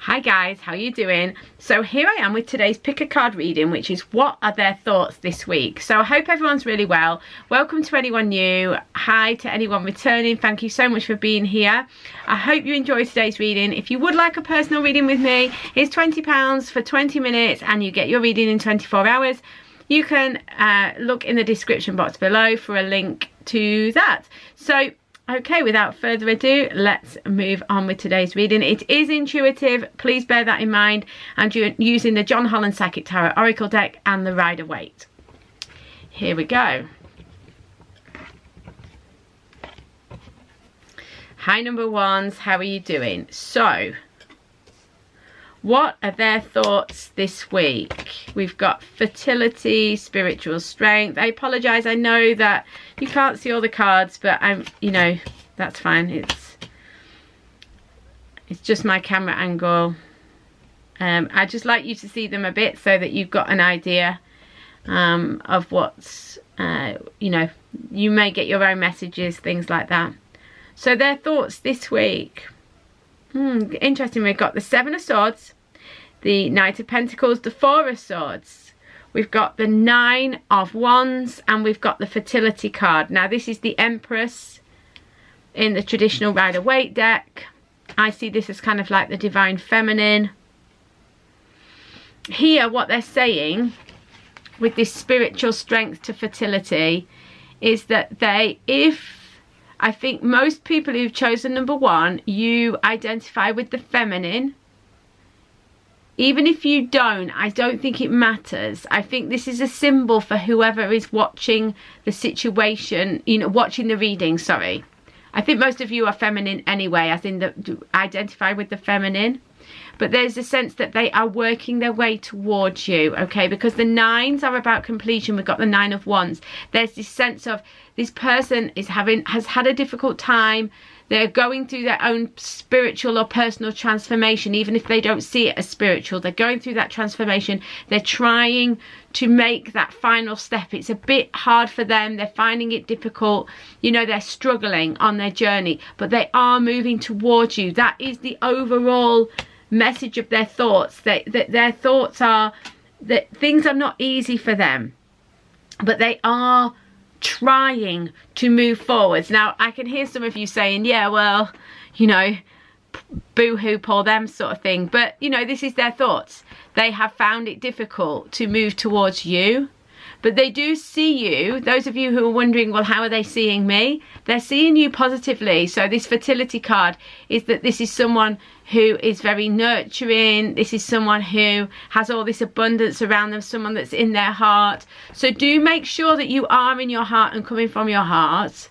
Hi guys, how you doing? So here I am with today's pick a card reading, which is what are their thoughts this week. So I hope everyone's really well. Welcome to anyone new. Hi to anyone returning. Thank you so much for being here. I hope you enjoyed today's reading. If you would like a personal reading with me, it's £20 for 20 minutes and you get your reading in 24 hours. You can look in the description box below for a link to that. So okay, without further ado, let's move on with today's reading. It is intuitive, please bear that in mind, and you're using the John Holland Psychic Tarot Oracle deck and the Rider-Waite. Here we go. Hi number ones, how are you doing? So, what are their thoughts this week? We've got fertility, spiritual strength. I apologise, I know that you can't see all the cards, but that's fine. It's just my camera angle. I just like you to see them a bit so that you've got an idea of what's, you may get your own messages, things like that. So their thoughts this week. Interesting, we've got the Seven of Swords, the Knight of Pentacles, the Four of Swords. We've got the Nine of Wands and we've got the Fertility card. Now this is the Empress in the traditional Rider-Waite deck. I see this as kind of like the Divine Feminine. Here what they're saying with this spiritual strength to fertility is that I think most people who've chosen number one, you identify with the feminine. Even if you don't, I don't think it matters. I think this is a symbol for whoever is watching the situation, watching the reading, sorry. I think most of you are feminine anyway, as in identify with the feminine. But there's a sense that they are working their way towards you, okay? Because the nines are about completion. We've got the Nine of Wands. There's this sense of this person has had a difficult time. They're going through their own spiritual or personal transformation, even if they don't see it as spiritual. They're going through that transformation. They're trying to make that final step. It's a bit hard for them. They're finding it difficult. They're struggling on their journey, but they are moving towards you. That is the overall message of their thoughts. Their thoughts are that things are not easy for them, but they are trying to move forwards. Now I can hear some of you saying, yeah, well, boo-hoo, poor them sort of thing, but this is their thoughts. They have found it difficult to move towards you, but they do see you. Those of you who are wondering, well, how are they seeing me? They're seeing you positively. So this fertility card is that this is someone who is very nurturing. This is someone who has all this abundance around them, someone that's in their heart. So do make sure that you are in your heart and coming from your heart,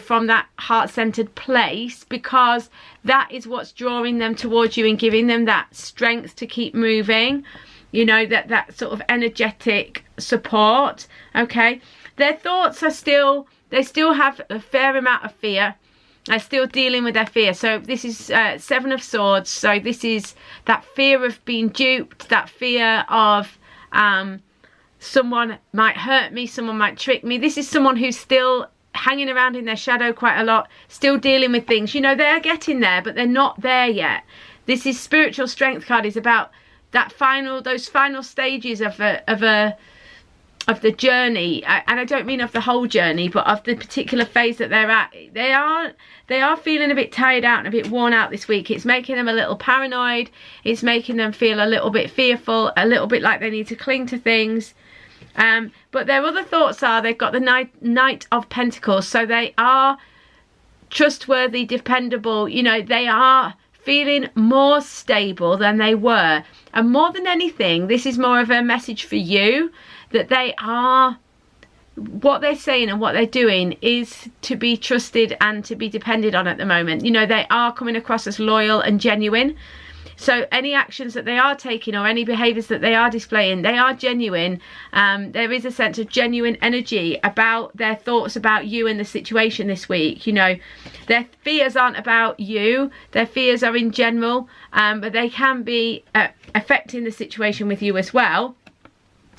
from that heart-centered place, because that is what's drawing them towards you and giving them that strength to keep moving. That sort of energetic support, okay? Their thoughts are they still have a fair amount of fear. They're still dealing with their fear. So this is Seven of Swords. So this is that fear of being duped, that fear of someone might hurt me, someone might trick me. This is someone who's still hanging around in their shadow quite a lot, still dealing with things. They're getting there, but they're not there yet. This is spiritual strength card is about those final stages of the journey, and I don't mean of the whole journey, but of the particular phase that they're at. They are feeling a bit tired out and a bit worn out this week. It's making them a little paranoid. It's making them feel a little bit fearful, a little bit like they need to cling to things. But their other thoughts are they've got the Knight of Pentacles, so they are trustworthy, dependable. They are feeling more stable than they were, and more than anything, this is more of a message for you that what they're saying and what they're doing is to be trusted and to be depended on at the moment. They are coming across as loyal and genuine. So any actions that they are taking or any behaviours that they are displaying, they are genuine. There is a sense of genuine energy about their thoughts about you and the situation this week. Their fears aren't about you. Their fears are in general, but they can be affecting the situation with you as well.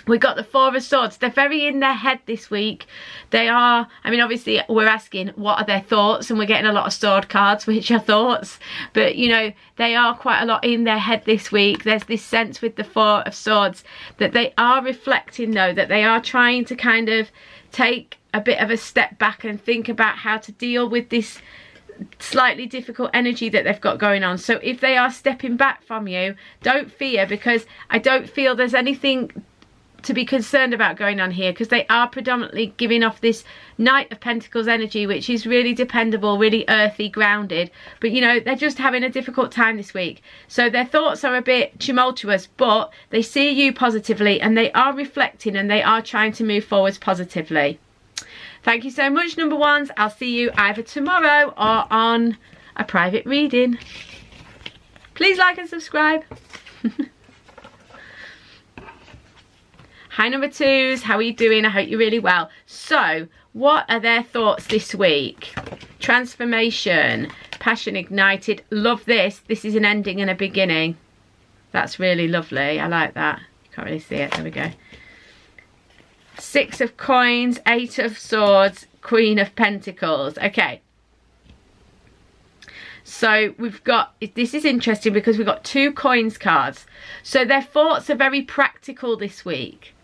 We got the Four of Swords. They're very in their head this week. They are, I mean, obviously we're asking what are their thoughts, and we're getting a lot of sword cards, which are thoughts. But, you know, they are quite a lot in their head this week. There's this sense with the Four of Swords that they are reflecting, though, that they are trying to kind of take a bit of a step back and think about how to deal with this slightly difficult energy that they've got going on. So if they are stepping back from you, don't fear, because I don't feel there's anything to be concerned about going on here, because they are predominantly giving off this Knight of Pentacles energy, which is really dependable, really earthy, grounded. But, you know, they're just having a difficult time this week. So their thoughts are a bit tumultuous, but they see you positively, and they are reflecting, and they are trying to move forwards positively. Thank you so much, number ones. I'll see you either tomorrow or on a private reading. Please like and subscribe. Hi, number twos. How are you doing? I hope you're really well. So, what are their thoughts this week? Transformation, passion ignited. Love this. This is an ending and a beginning. That's really lovely. I like that. You can't really see it. There we go. Six of Coins, Eight of Swords, Queen of Pentacles. Okay. So we've got, this is interesting because we've got two coins cards. So their thoughts are very practical this week.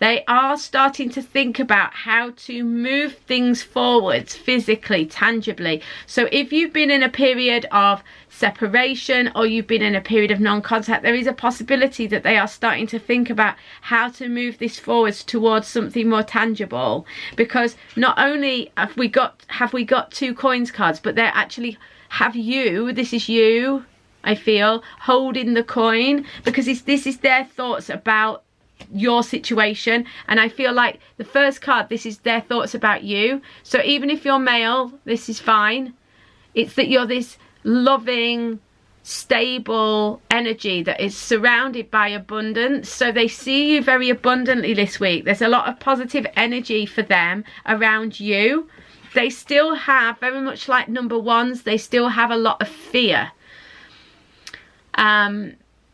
They are starting to think about how to move things forwards physically, tangibly. So if you've been in a period of separation, or you've been in a period of non-contact, there is a possibility that they are starting to think about how to move this forwards towards something more tangible. Because not only have we got two coins cards, but they're actually have you, this is you, I feel, holding the coin, because this is their thoughts about your situation. And I feel like the first card, this is their thoughts about you. So even if you're male, this is fine. It's that you're this loving, stable energy that is surrounded by abundance. So they see you very abundantly this week. There's a lot of positive energy for them around you. They still have, very much like number ones, they still have a lot of fear.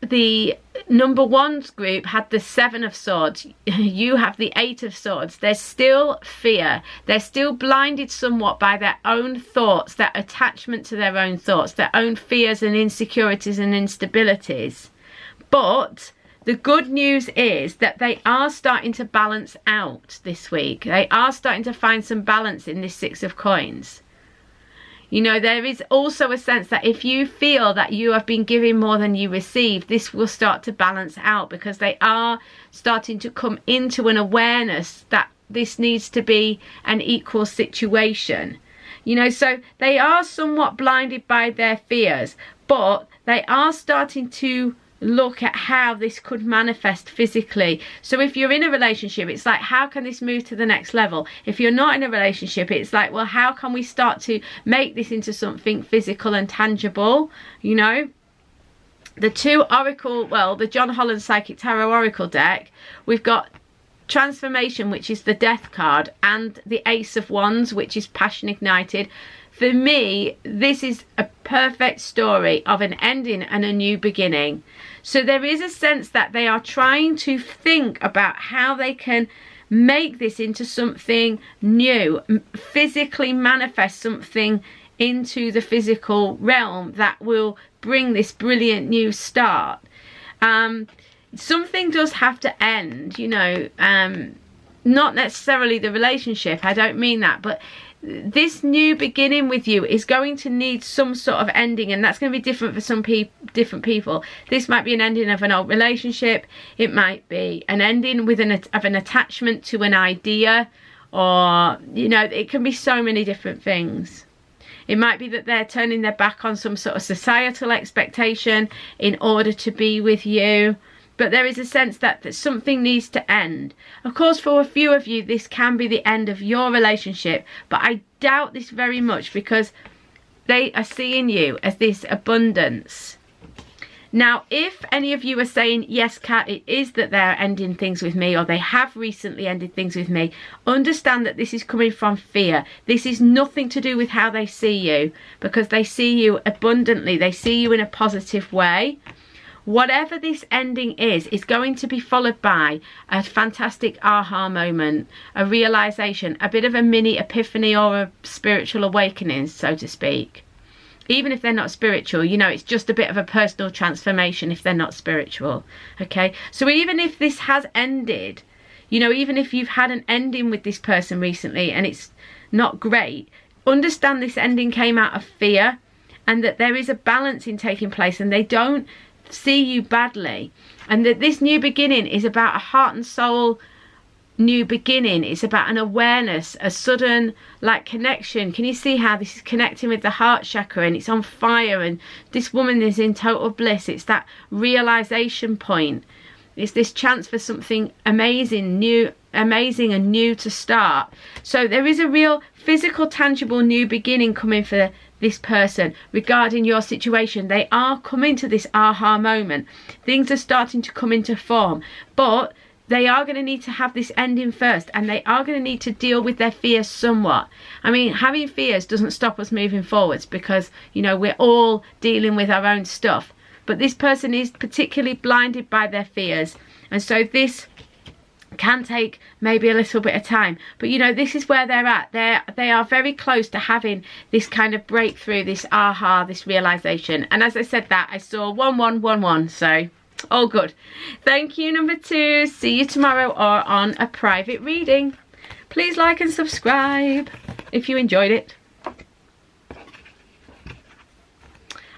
The number ones group had the Seven of Swords. You have the Eight of Swords. There's still fear. They're still blinded somewhat by their own thoughts, their attachment to their own thoughts, their own fears and insecurities and instabilities. But the good news is that they are starting to balance out this week. They are starting to find some balance in this Six of Coins. You know, there is also a sense that if you feel that you have been giving more than you receive, this will start to balance out, because they are starting to come into an awareness that this needs to be an equal situation. You know, so they are somewhat blinded by their fears, but they are starting to look at how this could manifest physically. So if you're in a relationship, it's like, how can this move to the next level? If you're not in a relationship, it's like, well, how can we start to make this into something physical and tangible? You know, the two oracle, well, the John Holland Psychic Tarot Oracle deck, we've got Transformation, which is the Death card, and the Ace of Wands, which is Passion Ignited. For me, this is a perfect story of an ending and a new beginning. So there is a sense that they are trying to think about how they can make this into something new, physically manifest something into the physical realm that will bring this brilliant new start. Something does have to end, you know, not necessarily the relationship, I don't mean that, but this new beginning with you is going to need some sort of ending, and that's going to be different for some different people. This might be an ending of an old relationship. It might be an ending with an attachment to an idea, or, you know, it can be so many different things. It might be that they're turning their back on some sort of societal expectation in order to be with you. But there is a sense that something needs to end. Of course, for a few of you, this can be the end of your relationship. But I doubt this very much, because they are seeing you as this abundance. Now, if any of you are saying, yes, Kat, it is that they're ending things with me, or they have recently ended things with me, understand that this is coming from fear. This is nothing to do with how they see you, because they see you abundantly. They see you in a positive way. whatever this ending is going to be followed by a fantastic aha moment, a realization, a bit of a mini epiphany or a spiritual awakening, so to speak. Even if they're not spiritual, you know, it's just a bit of a personal transformation if they're not spiritual. Okay, so even if this has ended, you know, even if you've had an ending with this person recently and it's not great, understand this ending came out of fear, and that there is a balancing taking place, and they don't see you badly, and that this new beginning is about a heart and soul new beginning. It's about an awareness, a sudden like connection. Can you see how this is connecting with the heart chakra, and it's on fire, and this woman is in total bliss. It's that realization point. It's this chance for something amazing and new to start. So there is a real physical, tangible new beginning coming for this person regarding your situation. They are coming to this aha moment. Things are starting to come into form, but they are going to need to have this ending first, and they are going to need to deal with their fears somewhat. I mean, having fears doesn't stop us moving forwards, because, you know, we're all dealing with our own stuff. But this person is particularly blinded by their fears, and so this can take maybe a little bit of time. But, you know, this is where they're at. They are very close to having this kind of breakthrough, this aha, this realization. And as I said that, I saw 1111, so all good. Thank you, number 2. See you tomorrow or on a private reading. Please like and subscribe if you enjoyed it.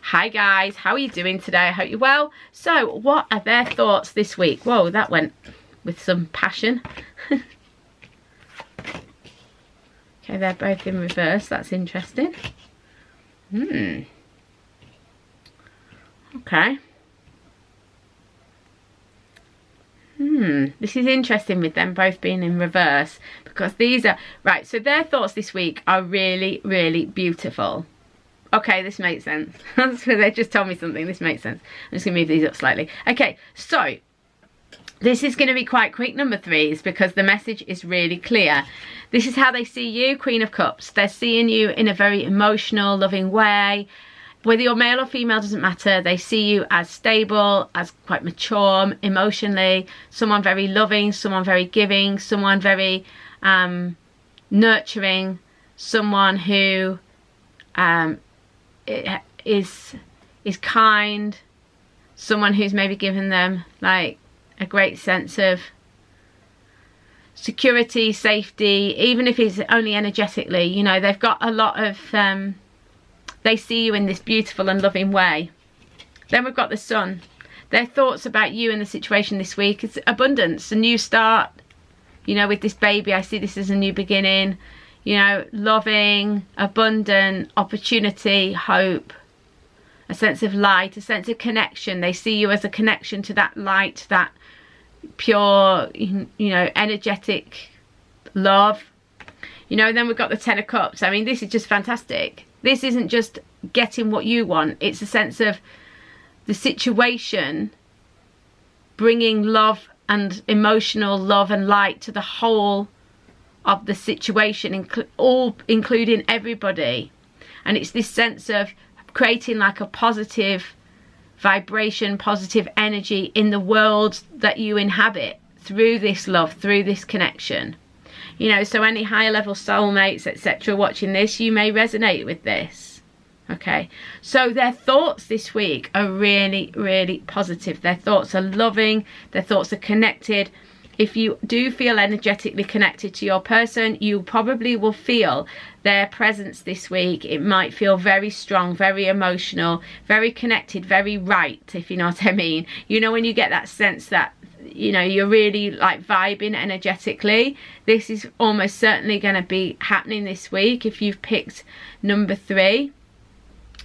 Hi guys, how are you doing today? I hope you're well. So what are their thoughts this week? Whoa, that went with some passion. Okay, they're both in reverse. That's interesting. Okay. This is interesting with them both being in reverse, because these are right. So their thoughts this week are really, really beautiful. Okay, this makes sense. They just told me something. This makes sense. I'm just gonna move these up slightly. Okay, so this is going to be quite quick, number 3s, because the message is really clear. This is how they see you, Queen of Cups. They're seeing you in a very emotional, loving way. Whether you're male or female doesn't matter. They see you as stable, as quite mature emotionally, someone very loving, someone very giving, someone very nurturing, someone who is kind, someone who's maybe given them like a great sense of security, safety, even if it's only energetically. You know, they've got a lot of they see you in this beautiful and loving way. Then we've got the Sun. Their thoughts about you and the situation this week is abundance, a new start. You know, with this baby, I see this as a new beginning. You know, loving, abundant, opportunity, hope, a sense of light, a sense of connection. They see you as a connection to that light, that pure, you know, energetic love. You know, and then we've got the Ten of Cups. I mean, this is just fantastic. This isn't just getting what you want. It's a sense of the situation bringing love and emotional love and light to the whole of the situation, including everybody. And it's this sense of creating like a positive vibration, positive energy in the world that you inhabit through this love, through this connection. You know, so any higher level soulmates, etc., watching this, you may resonate with this. Okay, so their thoughts this week are really, really positive. Their thoughts are loving, their thoughts are connected. If you do feel energetically connected to your person, you probably will feel their presence this week. It might feel very strong, very emotional, very connected, very right, if you know what I mean. You know, when you get that sense that, you know, you're really like vibing energetically, this is almost certainly going to be happening this week if you've picked number 3.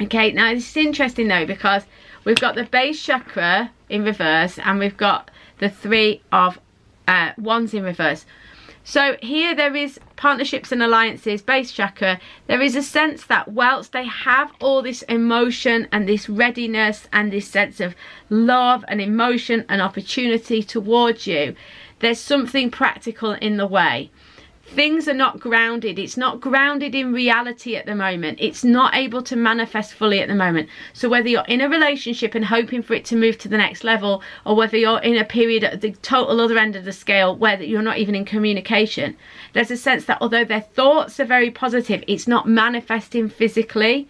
Okay, now this is interesting though, because we've got the base chakra in reverse and we've got the 3 of Wands in reverse. So here there is partnerships and alliances, base chakra. There is a sense that whilst they have all this emotion and this readiness and this sense of love and emotion and opportunity towards you, there's something practical in the way. things are not grounded. It's not grounded in reality at the moment. It's not able to manifest fully at the moment. So whether you're in a relationship and hoping for it to move to the next level, or whether you're in a period at the total other end of the scale where you're not even in communication, there's a sense that although their thoughts are very positive, it's not manifesting physically.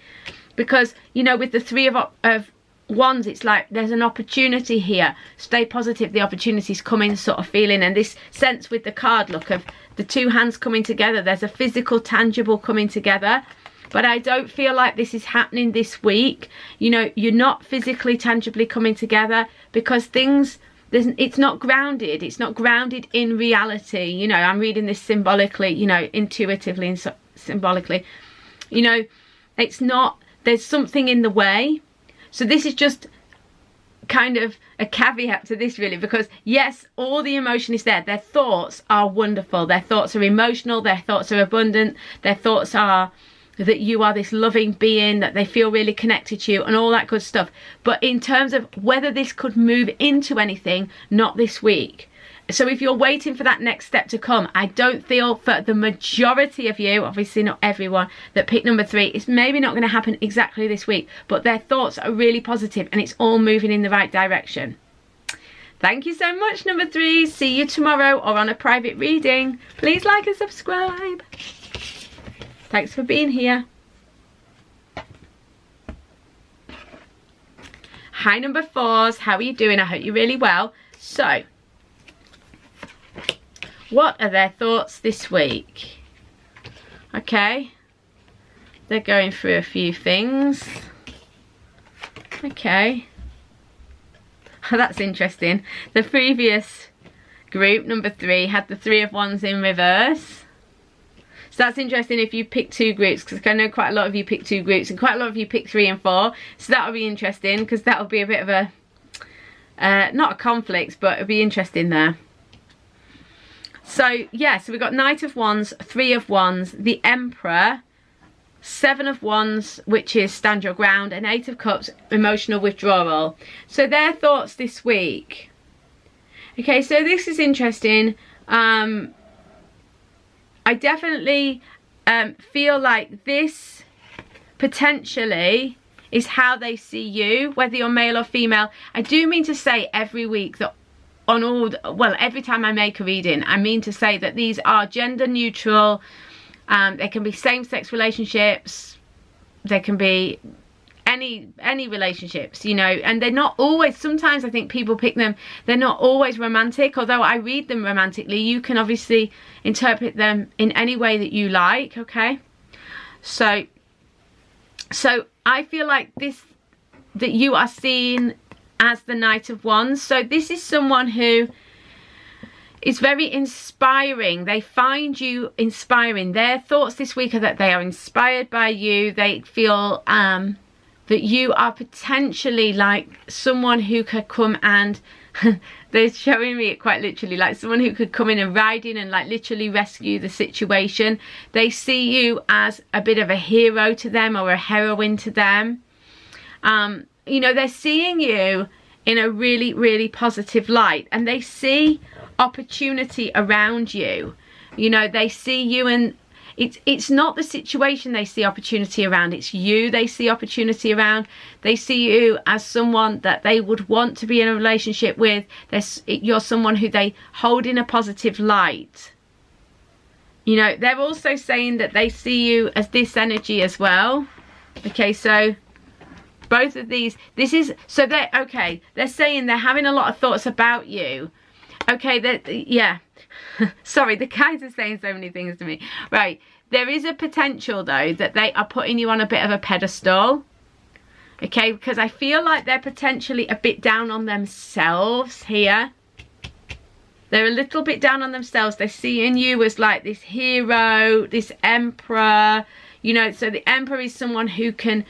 Because, you know, with the Three of Wands, it's like there's an opportunity here. Stay positive, the opportunity's coming sort of feeling. And this sense with the card look of the two hands coming together, there's a physical, tangible coming together. But I don't feel like this is happening this week. You know, you're not physically, tangibly coming together because things, it's not grounded. It's not grounded in reality. You know, I'm reading this symbolically, you know, intuitively and symbolically. You know, it's not, there's something in the way. So this is just kind of a caveat to this really, because yes, all the emotion is there. Their thoughts are wonderful. Their thoughts are emotional. Their thoughts are abundant. Their thoughts are that you are this loving being, that they feel really connected to you and all that good stuff. But in terms of whether this could move into anything, not this week. So if you're waiting for that next step to come, I don't feel for the majority of you, obviously not everyone, that picked number 3, it's maybe not going to happen exactly this week, but their thoughts are really positive and it's all moving in the right direction. Thank you so much, number 3. See you tomorrow or on a private reading. Please like and subscribe. Thanks for being here. Hi, number 4s. How are you doing? I hope you're really well. So, what are their thoughts this week? Okay. They're going through a few things. Okay. That's interesting. The previous group, number 3, had the Three of Wands in reverse. So that's interesting if you pick 2 groups, because I know quite a lot of you pick 2 groups and quite a lot of you pick 3 and 4. So that'll be interesting, because that'll be a bit of a, not a conflict, but it'll be interesting there. So yeah, so we've got Knight of Wands, Three of Wands, the Emperor, Seven of Wands, which is stand your ground, and Eight of Cups, emotional withdrawal. So their thoughts this week. Okay, so this is interesting. I definitely feel like this potentially is how they see you, whether you're male or female. I do mean to say every week that on all, well, every time I make a reading, I mean to say that these are gender neutral. They can be same-sex relationships. They can be any relationships, you know, and they're not always, sometimes I think people pick them, they're not always romantic, although I read them romantically. You can obviously interpret them in any way that you like, okay? So I feel like this, that you are seen as the Knight of Wands. So this is someone who is very inspiring. They find you inspiring. Their thoughts this week are that they are inspired by you. They feel that you are potentially like someone who could come and they're showing me it quite literally, like someone who could come in and ride in and like literally rescue the situation. They see you as a bit of a hero to them or a heroine to them. You know, they're seeing you in a really, really positive light, and they see opportunity around you. You know, they see you, and it's not the situation they see opportunity around, it's you they see opportunity around. They see you as someone that they would want to be in a relationship with. You're someone who they hold in a positive light. You know, they're also saying that they see you as this energy as well. Okay, so both of these, this is, so they're, okay, they're saying they're having a lot of thoughts about you. Okay, yeah. Sorry, the guys are saying so many things to me. Right, there is a potential though that they are putting you on a bit of a pedestal. Okay, because I feel like they're potentially a bit down on themselves here. They're a little bit down on themselves. They're seeing you as like this hero, this emperor. You know, so the emperor is someone who can,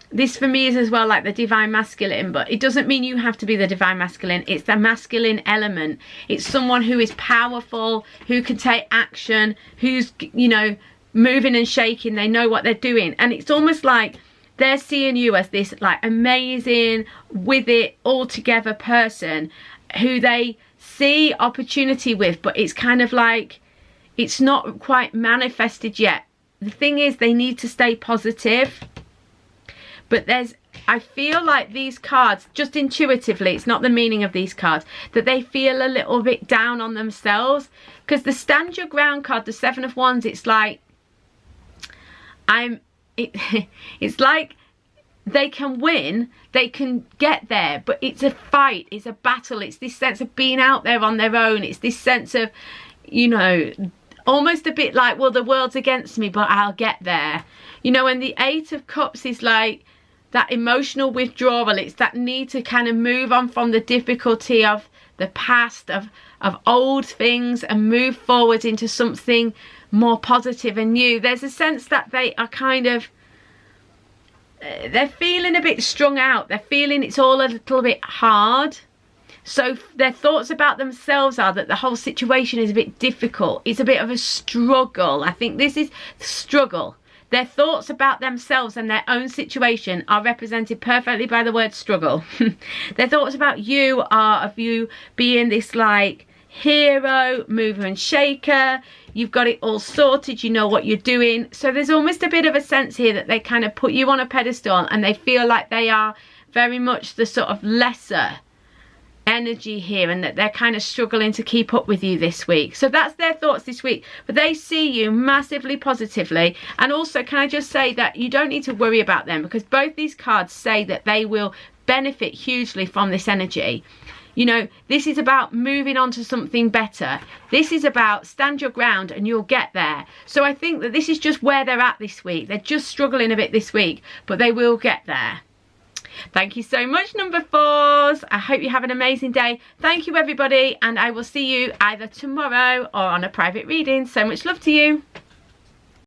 this for me is as well like the divine masculine, but it doesn't mean you have to be the divine masculine. It's the masculine element. It's someone who is powerful, who can take action, who's, you know, moving and shaking. They know what they're doing. And it's almost like they're seeing you as this like amazing, with it all together person who they see opportunity with, but it's kind of like, it's not quite manifested yet. The thing is, they need to stay positive. But I feel like these cards, just intuitively, it's not the meaning of these cards, that they feel a little bit down on themselves. Because the Stand Your Ground card, the Seven of Wands, it's like, it's like they can win, they can get there, but it's a fight, it's a battle, it's this sense of being out there on their own, it's this sense of, you know, almost a bit like, well, the world's against me, but I'll get there. You know, and the Eight of Cups is like that emotional withdrawal. It's that need to kind of move on from the difficulty of the past, of old things, and move forward into something more positive and new. There's a sense that they are kind of, they're feeling a bit strung out. They're feeling it's all a little bit hard. So their thoughts about themselves are that the whole situation is a bit difficult. It's a bit of a struggle. I think this is the struggle. Their thoughts about themselves and their own situation are represented perfectly by the word struggle. Their thoughts about you are of you being this like hero, mover and shaker. You've got it all sorted. You know what you're doing. So there's almost a bit of a sense here that they kind of put you on a pedestal and they feel like they are very much the sort of lesser energy here, and that they're kind of struggling to keep up with you this week. So that's their thoughts this week, but they see you massively positively. And also, can I just say that you don't need to worry about them, because both these cards say that they will benefit hugely from this energy. You know, this is about moving on to something better. This is about stand your ground and you'll get there. So I think that this is just where they're at this week. They're just struggling a bit this week, but they will get there. Thank you so much, number 4s. I hope you have an amazing day. Thank you, everybody, and I will see you either tomorrow or on a private reading. So much love to you.